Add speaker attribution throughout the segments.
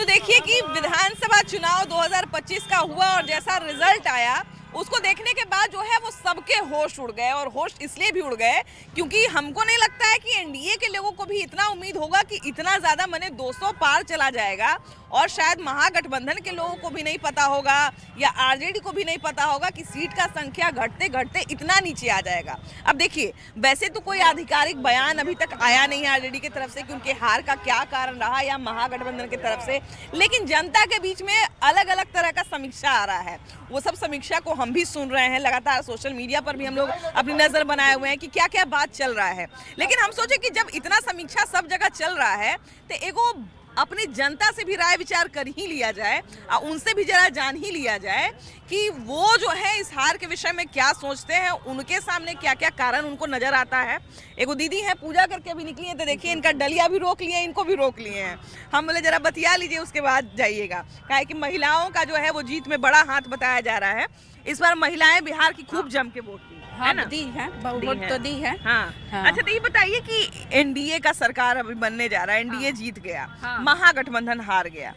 Speaker 1: तो देखिए कि विधानसभा चुनाव 2025 का हुआ और जैसा रिजल्ट आया उसको देखने के बाद जो है वो सबके होश उड़ गए। और होश इसलिए भी उड़ गए क्योंकि हमको नहीं लगता है कि एनडीए के लोगों को भी इतना उम्मीद होगा कि इतना ज़्यादा माने 200 पार चला जाएगा। और शायद महागठबंधन के लोगों को भी नहीं पता होगा या आरजेडी को भी नहीं पता होगा कि सीट का संख्या घटते घटते इतना नीचे आ जाएगा। अब देखिए, वैसे तो कोई आधिकारिक बयान अभी तक आया नहीं है आरजेडी की तरफ से कि उनके हार का क्या कारण रहा या महागठबंधन की तरफ से, लेकिन जनता के बीच में अलग अलग तरह का समीक्षा आ रहा है। वो सब समीक्षा को हम भी सुन रहे हैं, लगातार सोशल मीडिया पर भी हम लोग अपनी नज़र बनाए हुए हैं कि क्या क्या बात चल रहा है। लेकिन हम सोचे कि जब इतना समीक्षा सब जगह चल रहा है तो एगो अपनी जनता से भी राय विचार कर ही लिया जाए और उनसे भी जरा जान ही लिया जाए कि वो जो है इस हार के विषय में क्या सोचते हैं, उनके सामने क्या क्या कारण उनको नजर आता है। एगो दीदी है, पूजा करके भी निकली है, तो देखिए इनका डलिया भी रोक लिए, इनको भी रोक लिए हैं। हम बोले जरा बतिया लीजिए, उसके बाद जाइएगा। काहे कि महिलाओं का जो है वो जीत में बड़ा हाथ बताया जा रहा है। इस बार महिलाएं बिहार की खूब जम के वोट दी है ना?
Speaker 2: दी है, वोट तो दी है।
Speaker 1: हाँ। अच्छा, तो ये बताइए कि एनडीए का सरकार अभी बनने जा रहा है, एनडीए जीत गया, महागठबंधन हार गया,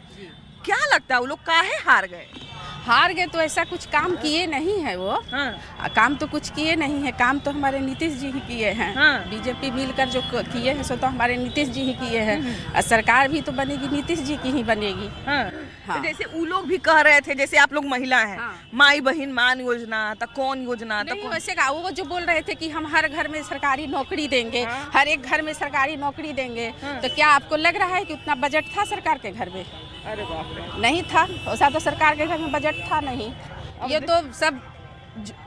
Speaker 1: क्या लगता है वो लोग काहे हार गए?
Speaker 2: हार गए तो ऐसा कुछ काम किए नहीं है वो। काम तो कुछ किए नहीं है, काम तो हमारे नीतीश जी ही किए हैं। बीजेपी मिलकर जो किए हैं सो तो हमारे नीतीश जी ही किए हैं। और सरकार भी तो बनेगी नीतीश जी की ही बनेगी।
Speaker 1: तो जैसे वो लोग भी कह रहे थे, जैसे आप लोग महिला हैं, माई बहन मान योजना, तो कौन योजना, तो
Speaker 2: वैसे का वो जो बोल रहे थे कि हम हर घर में सरकारी नौकरी देंगे, हर एक घर में सरकारी नौकरी देंगे, तो क्या आपको लग रहा है कि उतना बजट था सरकार के घर में?
Speaker 1: अरे बाप रे,
Speaker 2: नहीं था। वैसा तो सरकार के घर में बजट था नहीं। ये तो सब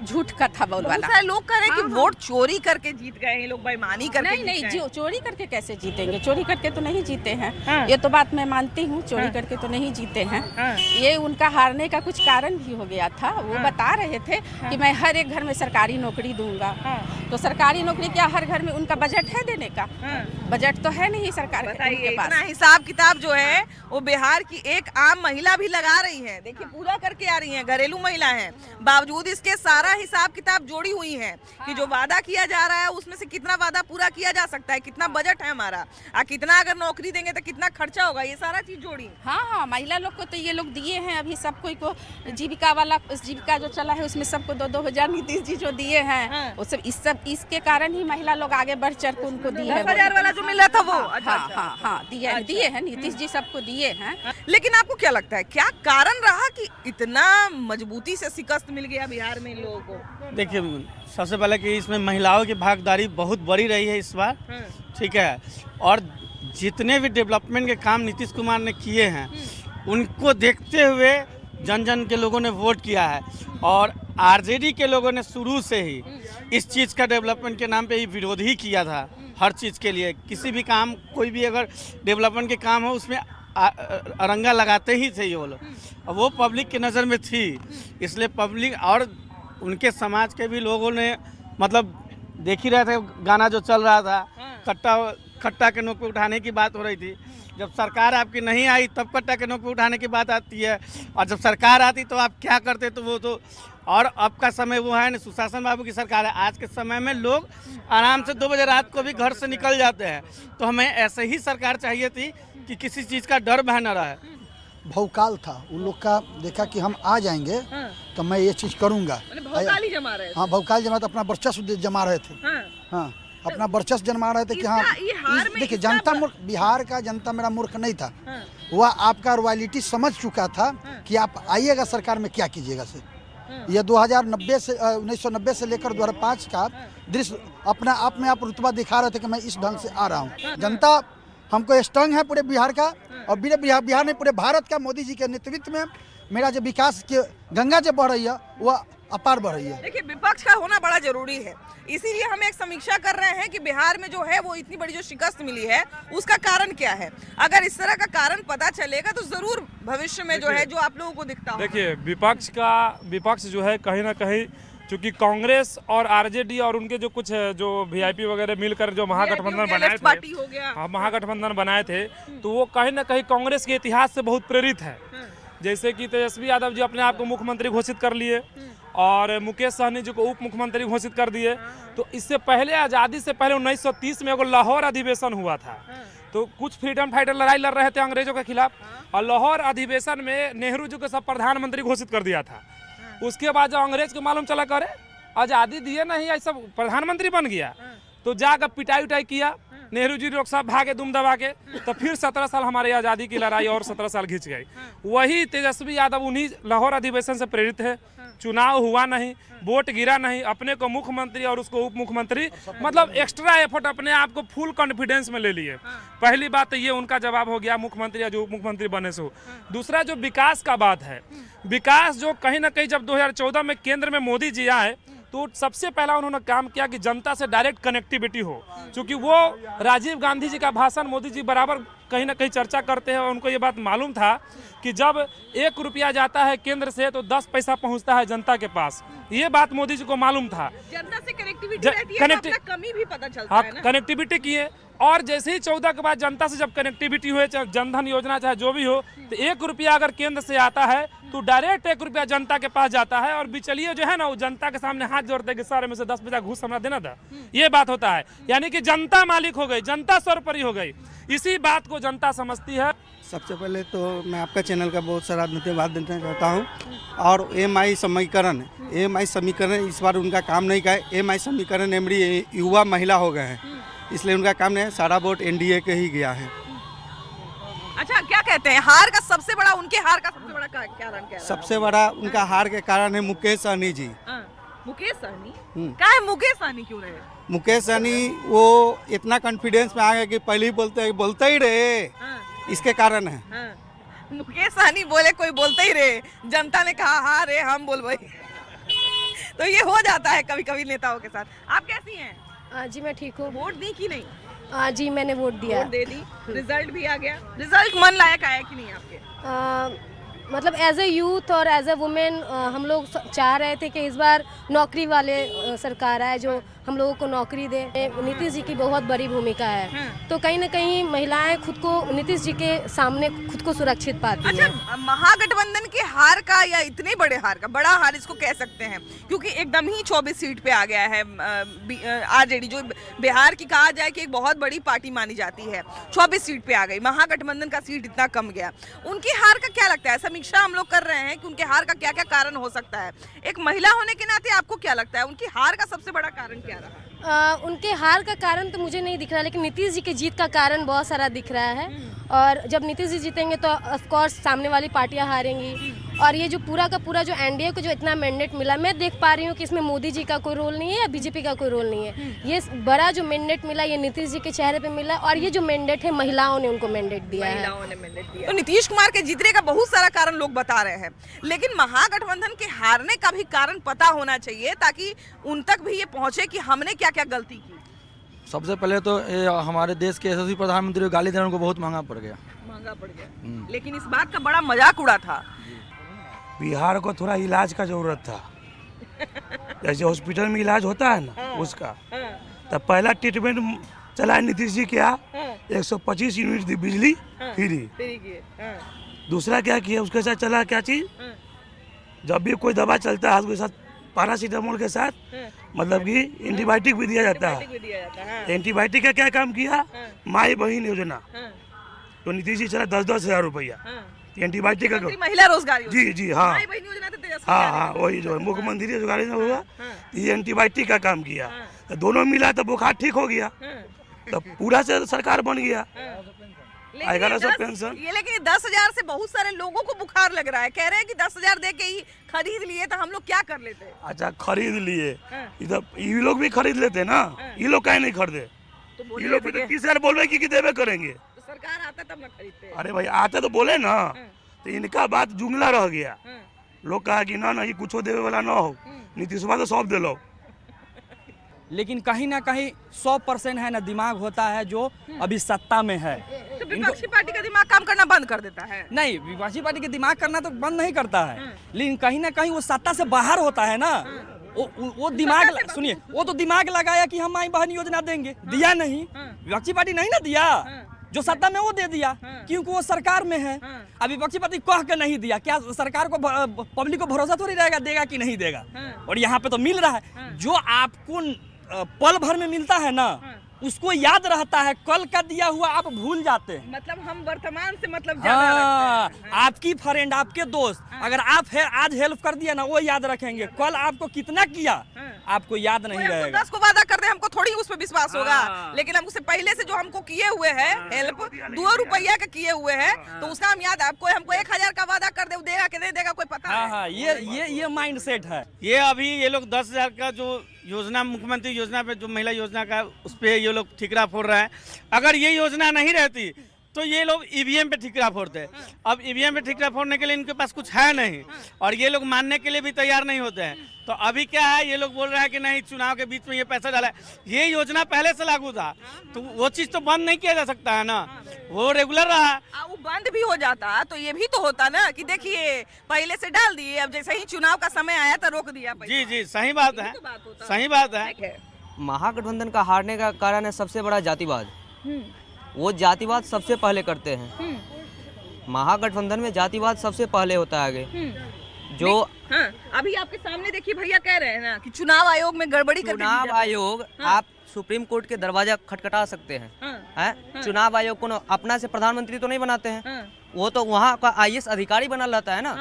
Speaker 2: झूठ का था बोल वाला।
Speaker 1: सारे लोग कह रहे हैं कि वोट चोरी करके जीत गए हैं लोग, बेईमानी करके।
Speaker 2: नहीं, चोरी करके कैसे जीतेंगे? चोरी करके तो नहीं जीते हैं। ये तो बात मैं मानती हूँ, चोरी करके तो नहीं जीते हैं। ये उनका हारने का कुछ कारण भी हो गया था। वो बता रहे थे कि मैं हर एक घर में सरकारी नौकरी दूंगा। तो सरकारी नौकरी क्या हर घर में उनका बजट है देने का? बजट तो है नहीं सरकार के पास।
Speaker 1: हिसाब किताब जो है वो बिहार की एक आम महिला भी लगा रही है। देखिए, पूरा करके आ रही है, घरेलू महिला है, बावजूद इसके सारा हिसाब किताब जोड़ी हुई है कि जो वादा किया जा रहा है उसमें से कितना वादा पूरा किया जा सकता है, कितना बजट है हमारा, कितना अगर नौकरी देंगे तो कितना खर्चा होगा, ये सारा चीज जोड़ी।
Speaker 2: हाँ, महिला लोग को तो ये लोग दिए हैं। अभी सब कोई को जीविका वाला, जीविका जो चला है उसमें सबको 2-2 हजार नीतीश जी जो दिए हैं, वो सब इसके कारण ही महिला लोग आगे बढ़ चढ़ के उनको दिए हैं।
Speaker 1: 10,000 वाला जो मिला था वो।
Speaker 2: हाँ, दिए हैं, नीतीश जी सबको दिए हैं।
Speaker 1: लेकिन आपको क्या लगता है क्या कारण रहा कि इतना मजबूती से शिकस्त मिल गया बिहार में इन लोगों को?
Speaker 3: देखिए, सबसे पहले कि इसमें महिलाओं की भागीदारी बहुत बड़ी रही है इस बार, ठीक है। और जितने भी डेवलपमेंट के काम नीतीश कुमार ने किए हैं उनको देखते हुए जन जन के लोगों ने वोट किया है। और आरजेडी के लोगों ने शुरू से ही इस चीज़ का डेवलपमेंट के नाम पे ही विरोध ही किया था। हर चीज़ के लिए किसी भी काम, कोई भी अगर डेवलपमेंट के काम हो उसमें अरंगा लगाते ही थे ये लोग। वो पब्लिक की नज़र में थी, इसलिए पब्लिक और उनके समाज के भी लोगों ने मतलब देख ही रहे थे गाना जो चल रहा था, खट्टा के नोक पे उठाने की बात हो रही थी। जब सरकार आपकी नहीं आई तब कट्टा के नोक पे उठाने की बात आती है, और जब सरकार आती तो आप क्या करते? तो वो तो और अब का समय वो है ना, सुशासन बाबू की सरकार है। आज के समय में लोग आराम से 2 बजे रात को भी घर से निकल जाते हैं। तो हमें ऐसे ही सरकार चाहिए थी कि किसी चीज़ का डर बह न रहे।
Speaker 4: भौकाल था उन लोग का, देखा कि हम आ जाएंगे तो मैं ये चीज़ करूँगा।
Speaker 1: भौकाल ही जमा रहे थे।
Speaker 4: हाँ, भौकाल जमा, अपना वर्चस्व जमा रहे थे। हाँ, अपना वर्चस्व जमा रहे थे कि हाँ, देखिए जनता मूर्ख, बिहार का जनता मेरा मूर्ख नहीं था। वह आपका रॉयल्टी समझ चुका था कि आप आइएगा सरकार में क्या कीजिएगा से। यह 1990 से लेकर 2005 का दृश्य अपना आप में आप रुतबा दिखा रहे थे कि मैं इस ढंग से आ रहा हूँ। जनता हमको स्ट्रांग है पूरे बिहार का, और बिहार में पूरे भारत का मोदी जी के नेतृत्व में मेरा जो विकास के गंगा जो बढ़ रही है वह अपार बढ़ रही है।
Speaker 1: देखिए, विपक्ष का होना बड़ा जरूरी है, इसीलिए हम एक समीक्षा कर रहे हैं कि बिहार में जो है वो इतनी बड़ी जो शिकस्त मिली है उसका कारण क्या है। अगर इस तरह का कारण पता चलेगा तो जरूर भविष्य में जो है जो आप लोगों को दिखता है।
Speaker 5: देखिए, विपक्ष जो है कहीं ना कहीं, चूंकि कांग्रेस और आरजेडी और उनके जो कुछ जो वीआईपी वगैरह मिलकर जो महागठबंधन बनाए थे, महागठबंधन बनाए थे, तो वो कहीं ना कहीं कांग्रेस के इतिहास से बहुत प्रेरित है। जैसे कि तेजस्वी यादव जी अपने आप को मुख्यमंत्री घोषित कर लिए और मुकेश सहनी जी को उप मुख्यमंत्री घोषित कर दिए। तो इससे पहले, आज़ादी से पहले 1930 में एगो लाहौर अधिवेशन हुआ था, तो कुछ फ्रीडम फाइटर लड़ाई लड़ रहे थे अंग्रेजों के खिलाफ, और लाहौर अधिवेशन में नेहरू जी को सब प्रधानमंत्री घोषित कर दिया था। उसके बाद जब अंग्रेज को मालूम चला करे आज़ादी दिए नहीं, ऐसा प्रधानमंत्री बन गया, तो जाकर पिटाई उटाई किया, नेहरू जी लोग सब भागे दुम दबा के, तो फिर 17 साल हमारी आज़ादी की लड़ाई और 17 साल खींच गई। वही तेजस्वी यादव उन्हीं लाहौर अधिवेशन से प्रेरित है। चुनाव हुआ नहीं, वोट गिरा नहीं, अपने को मुख्यमंत्री और उसको उप मुख्यमंत्री, मतलब एक्स्ट्रा एफर्ट अपने आप को फुल कॉन्फिडेंस में ले लिए। पहली बात तो ये उनका जवाब हो गया मुख्यमंत्री या जो उप मुख्यमंत्री बने से हो। दूसरा जो विकास का बात है, विकास जो कहीं ना कहीं जब 2014 में केंद्र में मोदी जी आए तो सबसे पहला उन्होंने काम किया कि जनता से डायरेक्ट कनेक्टिविटी हो, क्योंकि वो राजीव गांधी जी का भाषण मोदी जी बराबर कहीं ना कहीं चर्चा करते हैं, और उनको ये बात मालूम था कि जब 1 रुपया जाता है केंद्र से तो 10 पैसा पहुंचता है जनता के पास। ये बात मोदी जी को मालूम था।
Speaker 1: जनता से कनेक्टिविटी रहती है तो अपना कमी भी पता चलता है ना?
Speaker 5: कनेक्टिविटी किए, और जैसे ही 14 के बाद जनता से जब कनेक्टिविटी हुए, चाहे जनधन योजना चाहे जो भी हो, तो 1 रुपया अगर केंद्र से आता है तो डायरेक्ट 1 रुपया जनता के पास जाता है, और बिचलिए जो है ना वो जनता के सामने हाथ जोड़ते कि सारे में से 10 पैसा घूस हमरा देना था। ये बात होता है, यानी कि जनता मालिक हो गई, जनता सर्वोपरि हो गई। इसी बात को जनता समझती है।
Speaker 3: सबसे पहले तो मैं आपका चैनल का बहुत सारा धन्यवाद देना चाहता हूँ। और एमआई समीकरण इस बार उनका काम नहीं का है। एमआई समीकरण एमडी युवा महिला हो गए हैं, इसलिए उनका काम नहीं है। सारा वोट एनडीए के ही गया है।
Speaker 1: अच्छा, क्या कहते हैं हार का सबसे बड़ा, उनके हार का सबसे बड़ा कारण क्या है?
Speaker 3: सबसे बड़ा उनका हार के कारण है मुकेश सहनी जी।
Speaker 1: मुकेश सहनी क्या है? मुकेश सहनी क्यों रहे?
Speaker 3: मुकेश सहनी वो इतना कॉन्फिडेंस में आ गए कि पहले ही बोलते ही रहे, इसके कारण है।
Speaker 1: मुकेश सहनी बोले कोई बोलते ही रहे, जनता ने कहा हाँ रे हम बोल भाई। तो ये हो जाता है कभी कभी नेताओं के साथ। आप कैसी हैं?
Speaker 6: जी मैं ठीक हूँ।
Speaker 1: वोट दी कि नहीं?
Speaker 6: जी मैंने वोट दिया।
Speaker 1: वोट दे दी, रिजल्ट भी आ गया। रिजल्ट मन लायक आया कि नहीं आपके?
Speaker 6: मतलब एज ए यूथ और एज ए वुमेन हम लोग चाह रहे थे कि इस बार नौकरी वाले सरकार आए जो हम लोगों को नौकरी दे। नीतीश जी की बहुत बड़ी भूमिका है, तो कहीं ना कहीं महिलाएं खुद को नीतीश जी के सामने खुद को सुरक्षित पाती हैं।
Speaker 1: अच्छा, महागठबंधन के हार का या इतने बड़े हार का, बड़ा हार इसको कह सकते हैं क्योंकि एकदम ही 24 सीट पे आ गया है आरजेडी, जो बिहार की कहा जाए कि एक बहुत बड़ी पार्टी मानी जाती है, 24 सीट पे आ गई। महागठबंधन का सीट इतना कम गया, उनकी हार का क्या लगता है? समीक्षा हम लोग कर रहे हैं कि उनके हार का क्या क्या कारण हो सकता है। एक महिला होने के नाते आपको क्या लगता है उनकी हार का सबसे बड़ा कारण क्या रहा?
Speaker 6: उनके हार का कारण तो मुझे नहीं दिख रहा, लेकिन नीतीश जी की जीत का कारण बहुत सारा दिख रहा है। और जब नीतीश जी जीतेंगे तो ऑफ कोर्स सामने वाली पार्टियां हारेंगी। और ये जो पूरा का पूरा जो एनडीए को जो इतना मैंडेट मिला, मैं देख पा रही हूँ कि इसमें मोदी जी का कोई रोल नहीं है या बीजेपी का कोई रोल नहीं है। ये बड़ा जो मैंडेट मिला ये नीतीश जी के चेहरे पे मिला, और ये जो मैंडेट है महिलाओं ने उनको मैंडेट दिया है।
Speaker 1: तो नीतीश कुमार के जीतने का बहुत सारा कारण लोग बता रहे हैं, लेकिन महागठबंधन के हारने का भी कारण पता होना चाहिए ताकि उन तक भी ये पहुंचे कि हमने क्या क्या गलती की।
Speaker 7: सबसे पहले तो हमारे देश के यशस्वी प्रधानमंत्री को गाली देना उनको बहुत महंगा पड़ गया।
Speaker 1: लेकिन इस बात का बड़ा मजाक उड़ा था।
Speaker 8: बिहार को थोड़ा इलाज का जरूरत था, जैसे हॉस्पिटल में इलाज होता है ना उसका। तब पहला ट्रीटमेंट चला नीतीश जी क्या 125 यूनिट दी बिजली फ्री। दूसरा क्या किया उसके साथ चला क्या चीज, जब भी कोई दवा चलता है उसके साथ पैरासीटामोल के साथ मतलब कि एंटीबायोटिक भी दिया जाता है। एंटीबायोटिक का क्या काम किया, माई बहन योजना, तो नीतीश जी चला 10-10 हज़ार रुपया एंटीबायोटिक का।
Speaker 1: महिला रोजगार
Speaker 8: जी हाँ हाँ वही जो मुख्यमंत्री रोजगार योजना हुआ, ये एंटीबायोटिक का काम किया। तो दोनों मिला तो बुखार ठीक हो गया, तो पूरा से सरकार बन गया। आएगा ना सब पेंशन।
Speaker 1: ये लेकिन 10,000 से बहुत सारे लोगों को बुखार लग रहा है, कह रहे हैं कि 10,000 दे के ही खरीद लिए तो हम लोग क्या कर लेते।
Speaker 8: अच्छा खरीद लिए, इधर ये लोग भी खरीद लेते ना, ये लोग कहीं नहीं खरीदे। ये लोग 30,000 बोल रहे कि देवे करेंगे,
Speaker 1: तो सरकार आता तब ना खरीदते।
Speaker 8: अरे भाई आते तो बोले ना, तो इनका बात जुमला रह गया। लोग कहा कि ना ये कुछ देवे वाला ना हो, नीतीश कुमार तो सब दे लो।
Speaker 7: लेकिन कहीं ना कहीं 100% है ना दिमाग होता है जो अभी सत्ता में है।
Speaker 1: तो विपक्षी पार्टी का दिमाग काम करना बंद कर देता है?
Speaker 7: नहीं, विपक्षी पार्टी के दिमाग करना तो बंद नहीं करता है, लेकिन कहीं ना कहीं वो सत्ता से बाहर होता है ना। वो दिमाग सुनिए, वो तो दिमाग लगाया कि हम माई बहन योजना देंगे, दिया नहीं। विपक्षी पार्टी नहीं ना दिया, जो सत्ता में वो दे दिया क्योंकि वो सरकार में है। अभी विपक्षी पार्टी कह के नहीं दिया, क्या सरकार को पब्लिक को भरोसा थोड़ी रहेगा देगा कि नहीं देगा। और यहाँ पे तो मिल रहा है, जो आपको पल भर में मिलता है ना उसको याद रहता है, कल का दिया हुआ आप भूल जाते हैं।
Speaker 1: मतलब हम वर्तमान से मतलब ज्यादा रखते हैं।
Speaker 7: आपकी फ्रेंड, आपके दोस्त, अगर आप है आज हेल्प कर दिया ना, वो याद रखेंगे, कल आपको कितना किया आपको याद नहीं रहेगा।
Speaker 1: 10 को वादा कर दे, हमको थोड़ी उस पर विश्वास होगा, लेकिन हम उससे पहले से जो हमको किए हुए हैं हेल्प 2 रुपया का किए हुए हैं, तो उसका हम याद, आपको हमको 1000 का वादा कर दे, देगा कि नहीं देगा कोई पता है।
Speaker 7: हाँ, ये माइंड सेट है।
Speaker 3: ये अभी ये लोग 10,000 का जो योजना, मुख्यमंत्री योजना पे जो महिला योजना का, उस पे ये लोग ठिकरा फोड़ रहे हैं। अगर ये योजना नहीं रहती तो ये लोग ईवीएम पे ठिकरा फोड़ते हैं। अब ईवीएम पे ठिकरा फोड़ने के लिए इनके पास कुछ है नहीं, और ये लोग मानने के लिए भी तैयार नहीं होते हैं। तो अभी क्या है, ये लोग बोल रहे हैं कि नहीं, चुनाव के बीच में ये पैसा डाला है। ये योजना पहले से लागू था, तो वो चीज़ तो बंद नहीं किया जा सकता है ना, वो रेगुलर रहा।
Speaker 1: वो बंद भी हो जाता तो ये भी तो होता ना कि देखिए पहले से डाल दिए, अब जैसे ही चुनाव का समय आया तो रोक दिया।
Speaker 3: जी जी, सही बात है, सही बात है।
Speaker 9: महागठबंधन का हारने का कारण है सबसे बड़ा जातिवाद। वो जातिवाद सबसे पहले करते हैं। महागठबंधन में जातिवाद सबसे पहले होता है आगे। जो
Speaker 1: अभी आपके सामने देखिए भैया कह रहे हैं ना कि चुनाव आयोग में गड़बड़ी करके
Speaker 9: चुनाव आयोग, आप सुप्रीम कोर्ट के दरवाजा खटखटा सकते हैं। चुनाव आयोग को अपना से प्रधानमंत्री तो नहीं बनाते हैं, वो तो वहाँ का IAS अधिकारी बना रहता है ना।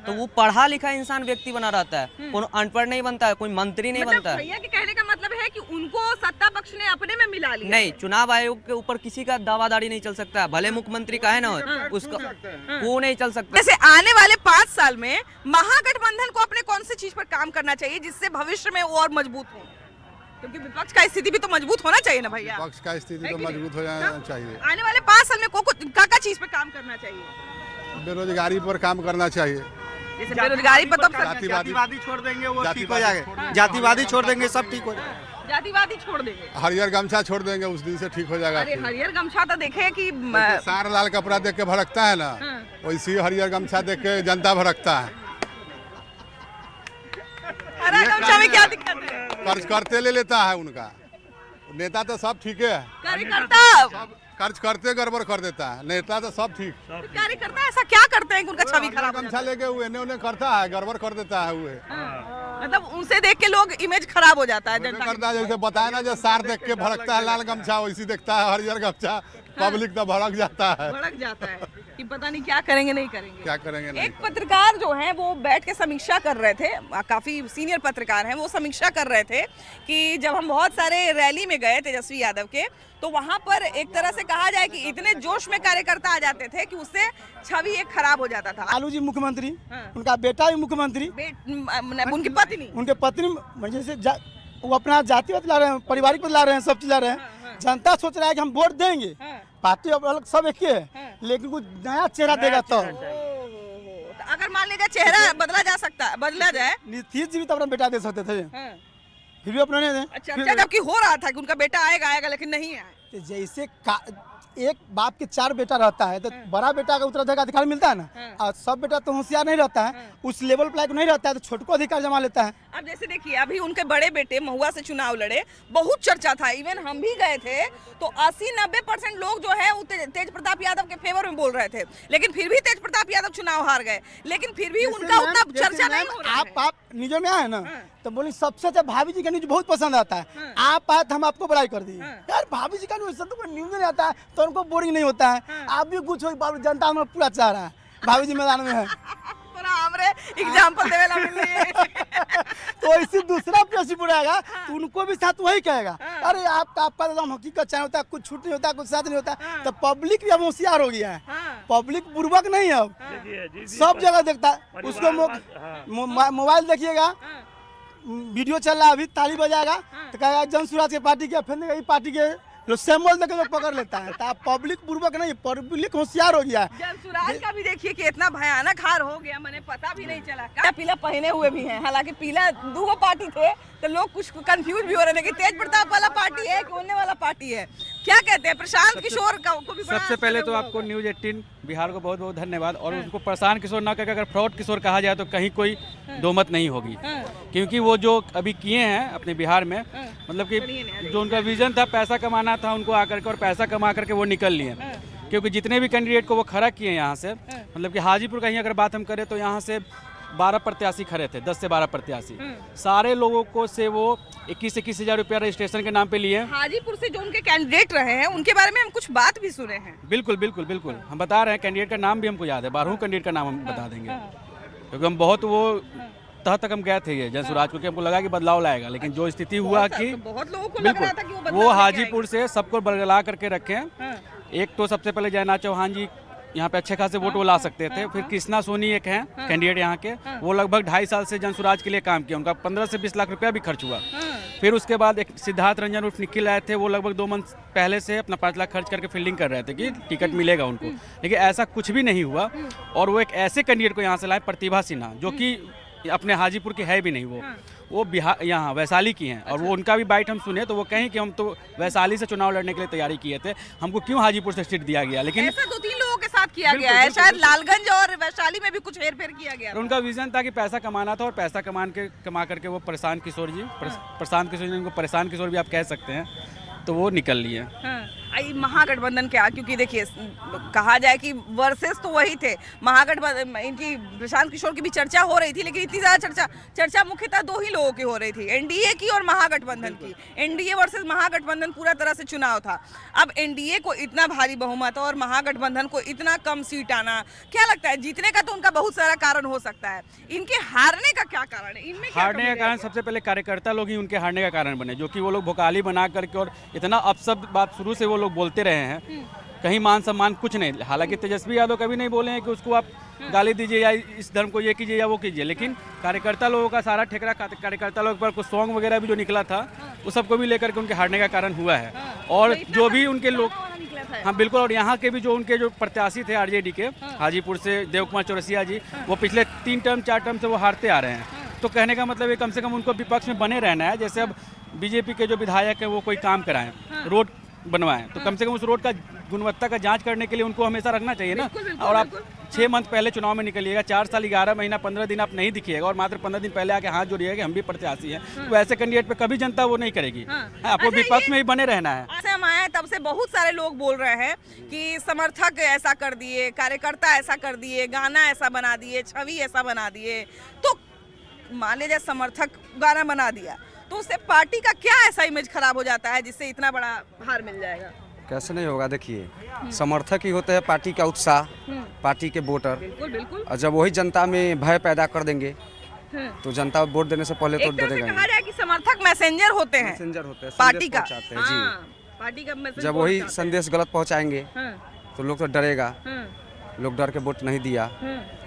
Speaker 9: तो वो पढ़ा लिखा इंसान व्यक्ति बना रहता है, कोई अनपढ़ नहीं बनता है, कोई मंत्री नहीं बनता है।
Speaker 1: भैया के कहने का मतलब है कि उनको सत्ता पक्ष ने अपने में मिला लिया।
Speaker 9: नहीं, चुनाव आयोग के ऊपर किसी का दावादारी नहीं चल सकता है, भले मुख्यमंत्री का है ना, उसका वो नहीं चल सकता।
Speaker 1: जैसे आने वाले 5 साल में महागठबंधन को अपने कौन सी चीज पर काम करना चाहिए जिससे भविष्य में वो और मजबूत हो, क्योंकि विपक्ष का स्थिति भी तो मजबूत होना चाहिए ना भैया।
Speaker 10: विपक्ष का स्थिति तो मजबूत हो जाना चाहिए।
Speaker 1: आने वाले 5 साल में क्या चीज पे काम करना चाहिए?
Speaker 10: बेरोजगारी पर काम करना चाहिए।
Speaker 1: जैसे बेरोजगारी पर तो
Speaker 3: जातिवादी छोड़ देंगे, वो ठीक हो जाएगा। जातिवादी छोड़ देंगे, सब ठीक हो जाएगा।
Speaker 1: जातिवादी छोड़ देंगे,
Speaker 10: हरियर गमछा छोड़ देंगे, उस दिन से ठीक हो जाएगा।
Speaker 1: अरे हरियर गमछा तो देखे कि
Speaker 10: सार लाल कपड़ा देख के भड़कता है ना, वैसे हरियर गमछा देख के जनता भड़कता है।
Speaker 1: हरा गमछा में क्या दिक्कत है?
Speaker 10: कर्ज करते ले लेता है उनका नेता, तो सब ठीक है।
Speaker 1: कार्यकर्ता
Speaker 10: कर्ज करते गड़बड़ कर देता है, नेता तो सब ठीक।
Speaker 1: कार्यकर्ता ऐसा क्या करते हैं कि उनका छवि खराब हो
Speaker 10: गमछा लेके हुए उन्हें करता है, गड़बड़ कर देता है। हुए
Speaker 1: मतलब उनसे देख के लोग इमेज खराब हो जाता है जनता
Speaker 10: करता है। जैसे बताया ना, जो सार देख के भड़कता है लाल गमछा, वैसे देखता है हरियर गमछा, पब्लिक तो भड़क जाता है कि पता नहीं क्या करेंगे नहीं करेंगे। एक पत्रकार जो हैं वो बैठ के समीक्षा कर रहे थे, काफी सीनियर पत्रकार हैं, वो समीक्षा कर रहे थे कि जब हम बहुत सारे रैली में गए तेजस्वी यादव के, तो वहां पर एक तरह से कहा जाए कि इतने जोश में कार्यकर्ता आ जाते थे कि उससे छवि एक खराब हो जाता था।
Speaker 11: लालू जी मुख्यमंत्री, उनका बेटा भी मुख्यमंत्री,
Speaker 1: उनके
Speaker 11: पत्नी जैसे वो अपना जातिवाद ला रहे हैं, पारिवारिक ला रहे हैं, सब चीज ला रहे हैं। जनता सोच रहा है कि हम वोट देंगे, पार्टी अलग सब एक ही है, लेकिन कुछ नया चेहरा देगा तो
Speaker 1: अगर मान लीजिए चेहरा बदला जा सकता है, बदला जाए।
Speaker 11: नीतीश जी भी तो अपना बेटा दे सकते थे, फिर भी अपना नहीं दे।
Speaker 1: अच्छा, जबकि हो रहा था कि उनका बेटा आएगा लेकिन नहीं आया।
Speaker 11: जैसे एक बाप के 4 बेटा रहता है तो बड़ा बेटा का उत्तराधिकार अधिकार मिलता है ना, और सब बेटा तो होशियार नहीं रहता है, उस लेवल पर नहीं रहता है, तो छोटे को अधिकार जमा लेता है।
Speaker 1: अब जैसे देखिए अभी उनके बड़े बेटे महुआ से चुनाव लड़े, बहुत चर्चा था, इवन हम भी गए थे, तो 80-90% लोग जो है तेज प्रताप यादव के फेवर में बोल रहे थे, लेकिन फिर भी तेज प्रताप यादव चुनाव हार गए, लेकिन फिर भी उनका उतना चर्चा नहीं हो रहा है।
Speaker 11: आप न्यूज में आए ना, तो बोली सबसे अच्छा भाभी जी का न्यूज बहुत पसंद आता है, आप आए तो हम आपको बड़ाई कर दी। यार भाभी जी का न्यूज तो न्यूज नहीं आता है तो उनको बोरिंग नहीं होता है। आप भी कुछ जनता हमें पूरा चाह रहा है, भाभी जी मैदान में है
Speaker 1: एग्जाम्पल देवेला मिल
Speaker 11: तो इसी दूसरा प्रश्न पूछेगा तो उनको भी साथ वही कहेगा, अरे आपका हकीकत चाहे होता है, कुछ छूट नहीं होता, कुछ साथ नहीं होता। तो पब्लिक भी अब होशियार हो गया है, पब्लिक बुर्बक नहीं है, अब सब जगह देखता है उसको। मोबाइल देखिएगा, वीडियो चल रहा है, अभी ताली बजाएगा तो कहेगा जन सुराज के पार्टी के, फिर पार्टी के सिंबल देकर लोग पकड़ लेता है। तो पब्लिक पूर्वक नहीं, पब्लिक होशियार हो गया है।
Speaker 1: जन सुराज का भी देखिए कि इतना भयानक हार हो गया, मैंने पता भी नहीं चला। क्या पीला पहने हुए भी हैं, हालांकि पीला 2 पार्टी थे तो लोग कुछ कंफ्यूज भी हो रहे थे कि तेज प्रताप वाला पार्टी है कि उन्ने वाला पार्टी है। क्या कहते हैं प्रशांत किशोर को भी?
Speaker 12: सबसे पहले तो आपको न्यूज़ 18 बिहार को बहुत बहुत धन्यवाद, और उनको प्रशांत किशोर ना कहकर अगर फ्रॉड किशोर कहा जाए तो कहीं कोई दो मत नहीं होगी, क्योंकि वो जो अभी किए हैं अपने बिहार में, मतलब कि जो उनका विजन था पैसा कमाना था, उनको आकर के और पैसा कमा करके वो निकल लिए। क्योंकि जितने भी कैंडिडेट को वो खड़ा किए यहाँ से, मतलब कि हाजीपुर का ही अगर बात हम करें तो यहाँ से 12 प्रत्याशी खड़े थे, 10 से 12 प्रत्याशी। सारे लोगों को से वो 21-21 हज़ार रुपया रजिस्ट्रेशन के नाम पे लिए।
Speaker 1: हाजीपुर से जो उनके कैंडिडेट रहे हैं उनके बारे में हम कुछ बात भी सुने हैं।
Speaker 12: बिल्कुल बिल्कुल बिल्कुल, हम बता रहे हैं, कैंडिडेट का नाम भी हमको याद है, 12 कैंडिडेट का नाम हम बता देंगे, क्योंकि हम बहुत वो तह तक हम गए थे ये जनसुराज, क्योंकि हमको लगा कि बदलाव लाएगा, लेकिन जो स्थिति हुआ कि
Speaker 1: बहुत लोगों को लग रहा था कि
Speaker 12: वो हाजीपुर से सबको बरगला करके रखे। एक तो सबसे पहले जयनाथ चौहान जी यहाँ पे अच्छे खासे वोट वो ला सकते थे, फिर कृष्णा सोनी एक हैं कैंडिडेट यहाँ के, वो लगभग 2.5 साल से जनसुराज के लिए काम किया, उनका 15 से 20 लाख रुपया भी खर्च हुआ। फिर उसके बाद एक सिद्धार्थ रंजन उर्फ निखिल आए थे, वो लगभग 2 मंथ पहले से अपना 5 लाख खर्च करके फील्डिंग कर रहे थे कि टिकट मिलेगा उनको, लेकिन ऐसा कुछ भी नहीं हुआ। और वो एक ऐसे कैंडिडेट को यहाँ से लाए, प्रतिभा सिन्हा, जो कि अपने हाजीपुर की है भी नहीं, वो बिहार यहाँ वैशाली की हैं। और वो उनका भी बाइट हम सुने तो वो कहें कि हम तो वैशाली से चुनाव लड़ने के लिए तैयारी किए थे, हमको क्यों हाजीपुर से सीट दिया गया। लेकिन
Speaker 1: ऐसा 2-3 लोगों के साथ किया गया है, शायद लालगंज और वैशाली में भी कुछ हेरफेर किया गया।
Speaker 12: उनका विजन था कि पैसा कमाना था, और पैसा कमा करके वो प्रशांत किशोर जी, प्रशांत किशोर जी, उनको परेशान किशोर भी आप कह सकते हैं, तो वो निकल लिए।
Speaker 1: महागठबंधन क्या, क्योंकि देखिए कहा जाए कि वर्सेस तो वही थे, महागठबंधन इनकी प्रशांत किशोर की भी चर्चा हो रही थी, लेकिन इतनी ज़्यादा चर्चा मुख्यतः 2 ही लोगों की हो रही थी, एनडीए की और महागठबंधन की। एनडीए वर्सेस महागठबंधन पूरा तरह से चुनाव था। अब एनडीए को इतना भारी बहुमत और महागठबंधन को इतना कम सीट आना, क्या लगता है जीतने का तो उनका बहुत सारा कारण हो सकता है, इनके हारने का क्या कारण है? इनमें
Speaker 12: हारने का कारण सबसे पहले कार्यकर्ता लोग ही उनके हारने का कारण बने, जो कि वो लोग भोकाली बना करके और इतना अपशब्द बात शुरू से वो लोग बोलते रहे हैं, कहीं मान सम्मान कुछ नहीं। हालांकि तेजस्वी यादव कभी नहीं बोले हैं कि उसको आप गाली दीजिए या इस धर्म को ये कीजिए या वो कीजिए, लेकिन कार्यकर्ता लोगों का सारा ठेकरा कार्यकर्ता लोगों पर कुछ सॉन्ग वगैरह भी जो निकला था, उस सबको भी लेकर के उनके हारने का कारण हुआ है। और जो भी उनके लोग, हाँ बिल्कुल, और यहाँ के भी जो उनके जो प्रत्याशी थे आरजेडी के, हाजीपुर से देव कुमार चौरसिया जी, वो पिछले 3 टर्म 4 टर्म से वो हारते आ रहे हैं। तो कहने का मतलब है कम से कम उनको विपक्ष में बने रहना है। जैसे अब बीजेपी के जो विधायक हैं वो कोई काम कराएं, रोड बनवाएं, तो कम से कम उस रोड का गुणवत्ता का जांच करने के लिए उनको हमेशा रखना चाहिए ना। और आप 6 मंथ पहले चुनाव में निकलिएगा, 4 साल 11 महीना 15 दिन आप नहीं दिखिएगा, और मात्र 15 दिन पहले आके हाथ जोड़िएगा कि हम भी प्रत्याशी हैं, तो ऐसे कैंडिडेट पे कभी जनता वो नहीं करेगी। आपको विपक्ष में ही बने रहना है।
Speaker 1: हम आए तब से बहुत सारे लोग बोल रहे हैं कि समर्थक ऐसा कर दिए, कार्यकर्ता ऐसा कर दिए, गाना ऐसा बना दिए, छवि ऐसा बना दिए। तो मान लीजिए समर्थक गाना बना दिया तो उससे पार्टी का क्या ऐसा इमेज खराब हो जाता है जिससे इतना बड़ा हार मिल जाएगा?
Speaker 13: कैसे नहीं होगा, देखिए समर्थक ही होते हैं पार्टी का उत्साह, पार्टी के वोटर।
Speaker 1: बिल्कुल बिल्कुल।
Speaker 13: और जब वही जनता में भय पैदा कर देंगे तो जनता वोट देने से पहले तो डरेगा।
Speaker 1: कहा जाए कि समर्थक मैसेंजर होते हैं, पार्टी का,
Speaker 13: पार्टी का मैसेज। जब वही संदेश गलत पहुंचाएंगे तो लोग तो डरेगा, लोग डर के वोट नहीं दिया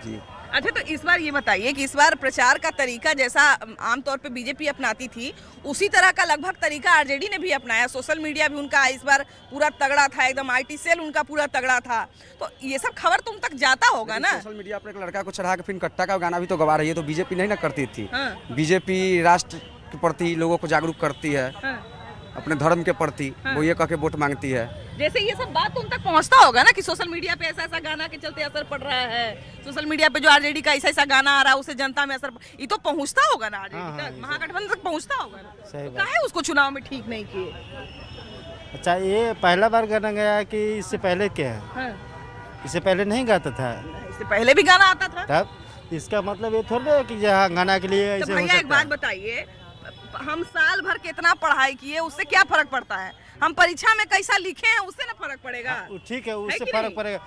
Speaker 13: जी।
Speaker 1: अच्छा, तो इस बार ये बताइए कि इस बार प्रचार का तरीका जैसा आमतौर पे बीजेपी अपनाती थी, उसी तरह का लगभग तरीका आरजेडी ने भी अपनाया। सोशल मीडिया भी उनका इस बार पूरा तगड़ा था, एकदम आईटी सेल उनका पूरा तगड़ा था। तो ये सब खबर तुम तक जाता होगा ना?
Speaker 13: सोशल मीडिया पर एक लड़का को चढ़ा के फिर कट्टा का गाना भी तो गवा रही है, तो बीजेपी नहीं ना करती थी। बीजेपी राष्ट्र के प्रति लोगों को जागरूक करती है, अपने धर्म के प्रति वो ये कह के वोट मांगती है।
Speaker 1: जैसे ये सब बात उन तक पहुंचता होगा ना कि सोशल मीडिया पे ऐसा ऐसा गाना के चलते असर पड़ रहा है, सोशल मीडिया पे जो आरजेडी का ऐसा ऐसा गाना आ रहा है उससे जनता में असर, ये तो पहुंचता होगा ना आरजेडी तक, महागठबंधन तक पहुंचता होगा ना। तो काहे उसको चुनाव में ठीक नहीं किए?
Speaker 14: अच्छा, ये पहला बार गाना गया कि इससे पहले क्या है? इससे पहले नहीं गाता था?
Speaker 1: इससे पहले भी गाना आता था।
Speaker 14: तब इसका मतलब ये थोड़ा है कि जहाँ गाना के लिए ऐसे हो सकता है।
Speaker 1: एक बात बताइए, हम साल भर कितना पढ़ाई किए उससे क्या फर्क पड़ता है? हम परीक्षा में कैसा लिखे हैं उससे ना फर्क पड़ेगा।
Speaker 14: ठीक है, उससे फर्क पड़ेगा।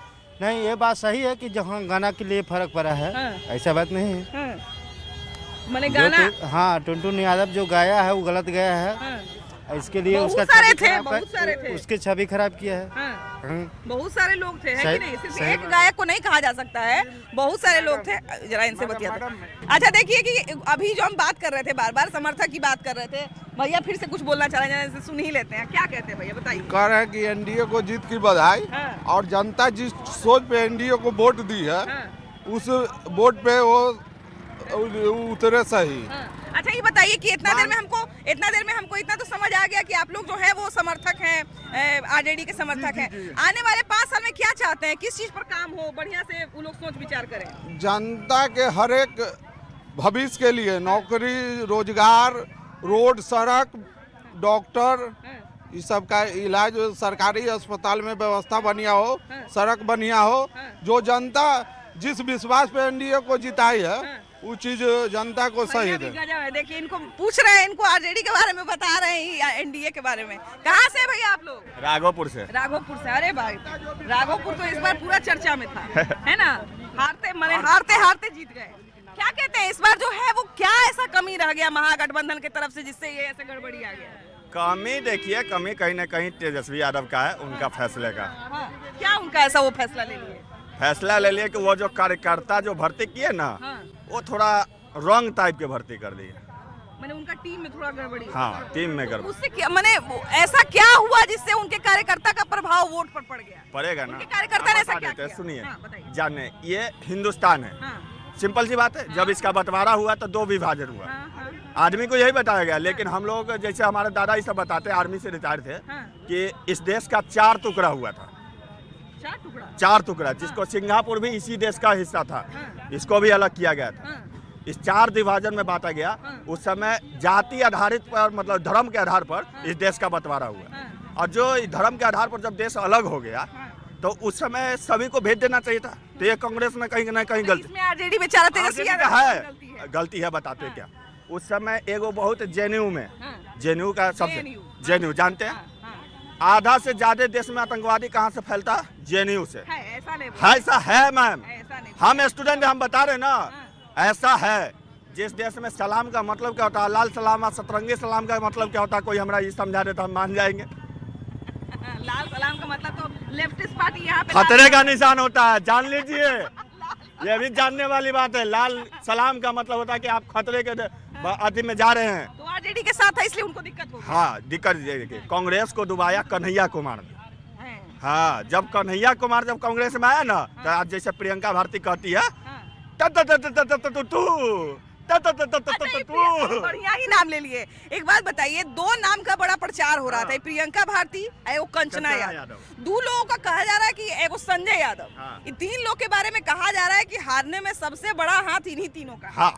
Speaker 14: नहीं, ये बात सही है कि जहाँ गाना के लिए फर्क पड़ा है, ऐसा बात नहीं है।
Speaker 1: मैंने गाना,
Speaker 14: हाँ, टुनटुन यादव जो गाया है वो गलत गया है, इसके लिए
Speaker 1: बहुत
Speaker 14: उसका
Speaker 1: सारे थे,
Speaker 14: उसके छवि खराब किया है।
Speaker 1: बहुत सारे लोग थे, है कि नहीं? सिर्फ एक गायक को नहीं कहा जा सकता है, बहुत सारे लोग थे। जरा इनसे बतियाते। अच्छा, देखिए कि अभी जो हम बात कर रहे थे, बार बार समर्थक की बात कर रहे थे, भैया फिर से कुछ बोलना चाह रहे हैं, सुन ही लेते हैं। क्या कहते हैं भैया, बताइए।
Speaker 15: कह रहे हैं कि एनडीए को जीत की बधाई, और जनता जिस सोच पे एनडीए को वोट दी है उस वोट पे वो उतरे सही।
Speaker 1: अच्छा, ये बताइए कि इतना देर में हमको इतना तो समझ आ गया कि आप लोग जो है वो समर्थक हैं, आरजेडी के समर्थक हैं। आने वाले 5 साल में क्या चाहते हैं, किस चीज पर काम हो, बढ़िया से वो लोग सोच विचार करें?
Speaker 15: जनता के हर एक भविष्य के लिए नौकरी, रोजगार, रोड, सड़क, डॉक्टर, इस सब का इलाज, सरकारी अस्पताल में व्यवस्था बढ़िया हो, सड़क बढ़िया हो। जो जनता जिस विश्वास पे एनडीए को जिताई है वो चीज जनता को सही दे।
Speaker 1: गजब है, देखिए इनको पूछ रहे हैं, इनको आरजेडी के बारे में बता रहे हैं, एनडीए के बारे में। कहाँ से भैया आप लोग?
Speaker 16: राघोपुर से।
Speaker 1: राघोपुर से, अरे भाई राघोपुर तो इस बार पूरा चर्चा में था, है ना? हारते जीत गए। क्या कहते हैं इस बार जो है वो क्या ऐसा कमी रह गया महागठबंधन की तरफ से जिससे ये ऐसे गड़बड़ी आ गया?
Speaker 16: कमी देखिए, कमी कहीं न कहीं तेजस्वी यादव का है, उनका फैसले का।
Speaker 1: हाँ, क्या उनका ऐसा वो फैसला ले लिए?
Speaker 16: फैसला ले लिए कि वो जो कार्यकर्ता जो भर्ती किए ना, वो थोड़ा रॉन्ग टाइप के भर्ती कर दिए।
Speaker 1: मैंने उनका टीम में थोड़ा गड़बड़ी।
Speaker 16: हाँ, टीम में गड़बड़ी।
Speaker 1: उससे क्या मैंने ऐसा क्या हुआ जिससे उनके कार्यकर्ता का प्रभाव वोट पर पड़ गया?
Speaker 16: पड़ेगा ना,
Speaker 1: कार्यकर्ता ने ऐसा क्या किया?
Speaker 16: सुनिए, जाने ये हिंदुस्तान है, सिंपल सी बात है। जब इसका बंटवारा हुआ तो 2 विभाजन हुआ, आदमी को यही बताया गया। लेकिन हम लोग जैसे हमारे दादा ये सब बताते, आर्मी से रिटायर थे, कि इस देश का 4 टुकड़ा हुआ था। 4 टुकड़ा, जिसको सिंगापुर भी इसी देश का हिस्सा था, इसको भी अलग किया गया था। इस 4 विभाजन में बांटा गया। उस समय जाति आधारित पर, मतलब धर्म के आधार पर इस देश का बंटवारा हुआ। और जो धर्म के आधार पर जब देश अलग हो गया तो उस समय सभी को भेज देना चाहिए था। तो ये कांग्रेस में कहीं ना कहीं गलती
Speaker 1: आरजेडी बेचारा तेजस्वी
Speaker 16: है, गलती है। बताते क्या, उस समय एगो बहुत जेएनयू में, जेएनयू का सबसे, जेएनयू जानते हैं, आधा से ज्यादा देश में आतंकवादी कहाँ से फैलता है? जेएनयू से। ऐसा है मैम, हम स्टूडेंट हम बता रहे ना, ऐसा है। जिस देश में सलाम का मतलब क्या होता है, लाल सलाम और सतरंगी सलाम का मतलब क्या होता है, कोई हमारा ये समझा दे तो हम मान जाएंगे।
Speaker 1: लाल सलाम का मतलब तो लेफ्टिस्ट पार्टी यहाँ पे
Speaker 16: खतरे का निशान होता है, जान लीजिए। ये भी जानने वाली बात है। लाल सलाम का मतलब होता है कि आप खतरे के आदि में जा रहे हैं।
Speaker 1: तो आरजेडी के साथ है इसलिए उनको दिक्कत होगी।
Speaker 16: हाँ, दिक्कत। कांग्रेस को डुबाया कन्हैया कुमार ने। हाँ, जब कन्हैया कुमार जब कांग्रेस में आया ना, तो आज जैसे प्रियंका भारती कहती है
Speaker 1: बढ़िया ही नाम ले लिए। एक बात बताइए, 2 नाम का बड़ा प्रचार हो रहा था, प्रियंका भारती और कंचना यादव। 2 लोगों का कहा जा रहा है कि एगो संजय यादव। इन 3 लोग के बारे में कहा जा रहा है कि हारने में सबसे बड़ा हाथ इन्हीं तीनों का।
Speaker 16: हाँ,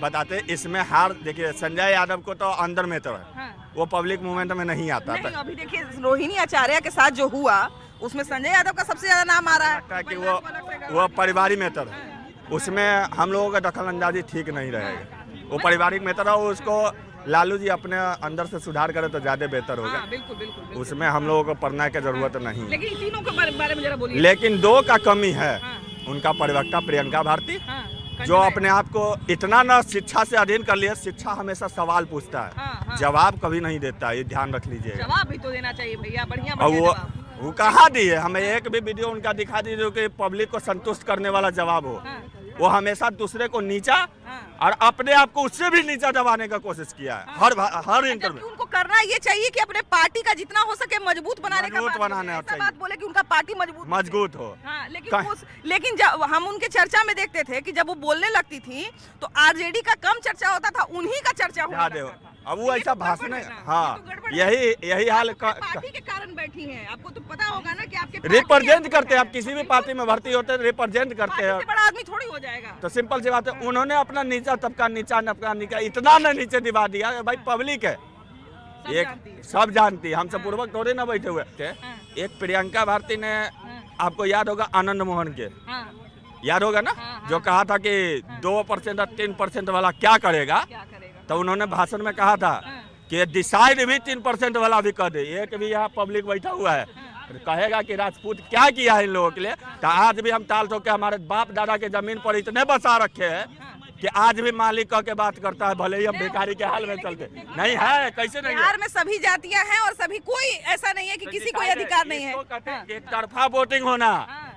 Speaker 16: बताते इसमें हार। देखिए, संजय यादव को तो अंदर में तो है, वो पब्लिक मूवमेंट में नहीं आता था।
Speaker 1: अभी देखिए रोहिणी आचार्य के साथ जो हुआ उसमें संजय यादव का सबसे ज्यादा नाम आ रहा है
Speaker 16: कि वो पारिवारिक मेटर है, उसमें हम लोगों का दखल अंदाजी ठीक नहीं रहेगा। वो पारिवारिक मेटर है, उसको लालू जी अपने अंदर से सुधार करे तो ज्यादा बेहतर होगा।
Speaker 1: बिल्कुल।
Speaker 16: उसमें हम लोगों को पढ़ने की जरूरत नहीं।
Speaker 1: लेकिन तीनों के बारे में जरा बोलिए।
Speaker 16: लेकिन 2 का कमी है। उनका प्रवक्ता प्रियंका भारती, जो अपने आप को इतना न शिक्षा से अधीन कर लिया, शिक्षा हमेशा सवाल पूछता है, जवाब कभी नहीं देता, ये ध्यान रख लीजिए।
Speaker 1: जवाब भी तो देना चाहिए भैया, बढ़िया।
Speaker 16: वो कहाँ दिए? हमें एक भी वीडियो उनका दिखा दीजिए कि पब्लिक को संतुष्ट करने वाला जवाब हो। वो हमेशा दूसरे को नीचा और अपने आप को उससे भी नीचा दबाने का कोशिश किया है हर इंटरव्यू।
Speaker 1: उनको करना ये चाहिए कि अपने पार्टी का जितना हो सके मजबूत बनाने का बात बोले कि उनका पार्टी
Speaker 16: मजबूत हो।
Speaker 1: लेकिन जब हम उनके चर्चा में देखते थे कि जब वो बोलने लगती थी तो आरजेडी का कम चर्चा होता था, उन्हीं का चर्चा होता।
Speaker 16: अब वो ऐसा भाषण है। हाँ, यही हाल
Speaker 1: पार्टी के कारण बैठी हैं। आपको तो पता होगा ना कि आपके
Speaker 16: रिप्रेजेंट करते हैं। आप किसी भी पार्टी में भर्ती होते हैं, रिप्रेजेंट करते हैं।
Speaker 1: बड़ा आदमी थोड़ी हो जाएगा।
Speaker 16: तो सिंपल सी बात है, उन्होंने अपना नीचा तबका नीचा इतना न नीचे दिवा दिया। भाई पब्लिक है, एक सब जानती है, हमसे पूर्वक थोड़े ना बैठे हुए थे। एक प्रियंका भारती ने, आपको याद होगा आनंद मोहन के, याद होगा ना, जो कहा था कि 2% और 3% वाला क्या करेगा। तो उन्होंने भाषण में कहा था कि डिसाइड भी 3% वाला भी कर दे। एक भी यहाँ पब्लिक बैठा हुआ है कहेगा कि राजपूत क्या किया है इन लोगों के लिए। तो आज भी हम टाल ठोक के हमारे बाप दादा के जमीन पर इतने बसा रखे हैं कि आज भी मालिक कह के बात करता है, भले ही हम बेकारी के हाल में चलते नहीं है। कैसे नहीं?
Speaker 1: बिहार में सभी जातियां हैं और सभी, कोई ऐसा नहीं है कि किसी को अधिकार नहीं है।
Speaker 16: एक तरफा वोटिंग होना,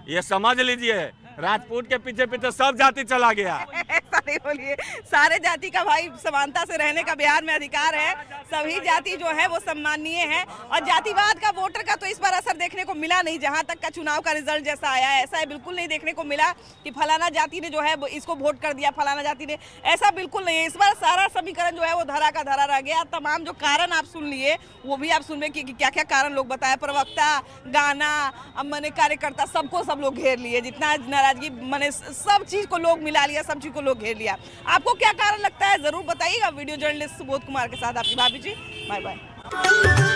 Speaker 16: ये समझ लीजिए। राजपूत के पीछे पीछे सब जाति चला गया।
Speaker 1: ऐसा नहीं बोलिए, सारे जाति का भाई समानता से रहने का बिहार में अधिकार है। सभी जाति जो है वो सम्माननीय है और जातिवाद का वोटर का तो इस बार असर देखने को मिला नहीं। जहां तक का चुनाव का रिजल्ट जैसा आया है, ऐसा है बिल्कुल नहीं देखने को मिला कि फलाना जाति ने जो है इसको वोट कर दिया, फलाना जाति ने, ऐसा बिल्कुल नहीं है। इस बार सारा समीकरण जो है वो धरा का धरा रह गया। तमाम जो कारण आप सुन लिए वो भी आप सुनवे कि क्या क्या कारण लोग बताए, प्रवक्ता, गाना, मैंने कार्यकर्ता, सबको सब लोग घेर लिए। जितना नाराजगी मैंने सब चीज को लोग मिला लिया, सब चीज को लोग घेर लिया। आपको क्या कारण लगता है जरूर बताइएगा। वीडियो जर्नलिस्ट सुबोध कुमार के साथ आपकी भाभी जी। Bye bye.